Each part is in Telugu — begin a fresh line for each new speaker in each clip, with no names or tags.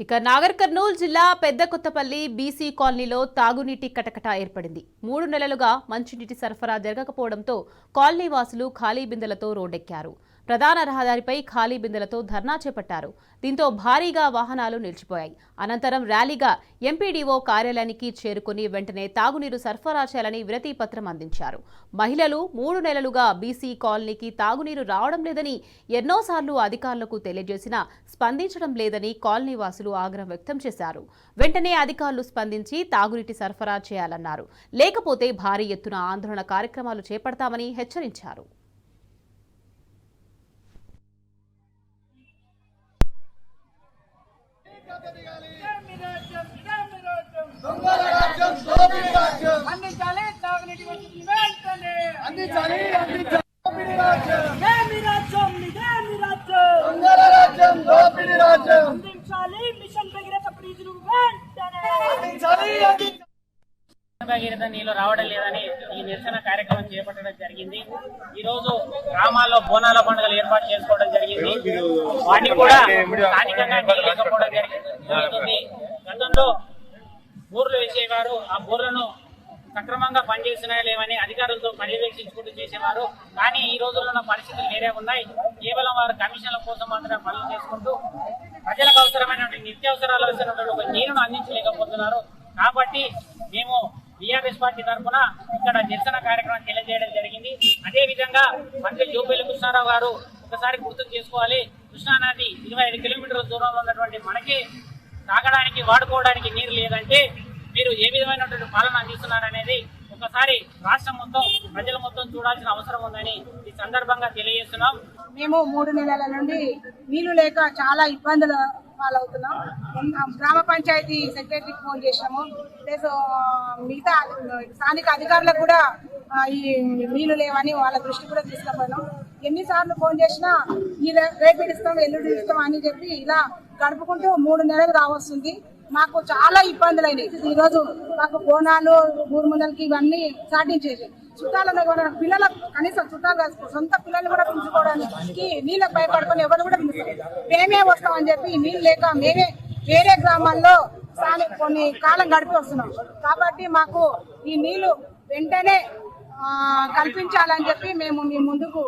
ఇక నాగర్ కర్నూల్ జిల్లా పెద్దకొత్తపల్లి బీసీ కాలనీలో తాగునీటి కటకట ఏర్పడింది. 3 నెలలుగా మంచినీటి సరఫరా జరగకపోవడంతో కాలనీ వాసులు ఖాళీ బిందెలతో రోడ్డెక్కారు. ప్రధాన రహదారిపై ఖాళీ బిందెలతో ధర్నా చేపట్టారు. దీంతో భారీగా వాహనాలు నిలిచిపోయాయి. అనంతరం ర్యాలీగా ఎంపీడీఓ కార్యాలయానికి చేరుకుని వెంటనే తాగునీరు సరఫరా చేయాలని వినతి పత్రం అందించారు. మహిళలు 3 నెలలుగా బీసీ కాలనీకి తాగునీరు రావడం లేదని ఎన్నోసార్లు అధికారులకు తెలియజేసినా స్పందించడం లేదని కాలనీ వాసులు ఆగ్రహం వ్యక్తం చేశారు. వెంటనే అధికారులు స్పందించి తాగునీటి సరఫరా చేయాలన్నారు. లేకపోతే భారీ ఎత్తున ఆందోళన కార్యక్రమాలు చేపడతామని హెచ్చరించారు.
భగీరథ నీళ్లు రావడం లేదని ఈ నిరసన కార్యక్రమం చేపట్టడం జరిగింది. ఈ రోజు గ్రామాల్లో బోనాల పండుగలు ఏర్పాటు చేసుకోవడం జరిగింది. వాటిని కూడా స్థానికంగా నీళ్ళు లేకపోవడం జరుగుతుంది. గతంలో బోర్లు వేసేవారు, ఆ బోర్లను సక్రమంగా పనిచేస్తున్నాయా లేవని అధికారులతో పర్యవేక్షించుకుంటూ చేసేవారు. కానీ ఈ రోజుల్లో ఉన్న పరిస్థితులు వేరే ఉన్నాయి. కేవలం వారు కమిషన్ల కోసం మాత్రమే పనులు చేసుకుంటూ ప్రజలకు అవసరమైనటువంటి నిత్యావసరాలు అవసరమైనటువంటి నీరును అందించలేకపోతున్నారు. కాబట్టి మేము టీఆర్ఎస్ పార్టీ తరఫున ఇక్కడ నిరసన కార్యక్రమం తెలియజేయడం జరిగింది. అదే విధంగా మంత్రి జోపల్లి కృష్ణారావు గారు ఒకసారి గుర్తు చేసుకోవాలి. కృష్ణానది 25 కిలోమీటర్ల దూరంలో ఉన్నటువంటి మనకి తాగడానికి వాడుకోవడానికి నీరు లేదంటే మీరు ఏ విధమైనటువంటి పాలన అందిస్తున్నారనేది ఒకసారి రాష్ట్రం మొత్తం ప్రజల మొత్తం చూడాల్సిన అవసరం ఉందని ఈ సందర్భంగా తెలియజేస్తున్నాం.
మేము 3 నెలల నుండి నీళ్లు లేక చాలా ఇబ్బందులు పాలవుతున్నాం. గ్రామ పంచాయతీ సెక్రటరీకి ఫోన్ చేసినాము. ప్లస్ మిగతా స్థానిక అధికారులకు కూడా ఈ నీళ్లు లేవని వాళ్ళ దృష్టి కూడా తీసుకుపోయినాం. ఎన్నిసార్లు ఫోన్ చేసినా ఈ రేపు ఇస్తాం ఎల్లుండి ఇస్తాం అని చెప్పి ఇలా గడుపుకుంటూ 3 నెలలు రావస్తుంది. మాకు చాలా ఇబ్బందులు అయినాయి. ఈరోజు మాకు బోనాలు ఊరు ముందలకి ఇవన్నీ సాటించేసి చుట్టాలను పిల్లలకు కనీసం చుట్టాలు కాదు సొంత పిల్లలు కూడా పెంచుకోవడానికి నీళ్ళకు భయపడుకొని ఎవరు కూడా పిలుస్తారు. మేమే వస్తామని చెప్పి నీళ్ళు లేక మేమే వేరే గ్రామాల్లో కొన్ని కాలం గడిపి వస్తున్నాం. కాబట్టి మాకు ఈ నీళ్లు వెంటనే కల్పించాలని చెప్పి మేము మీ ముందుకు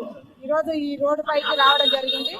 ఈరోజు ఈ రోడ్డు పైకి రావడం జరిగింది.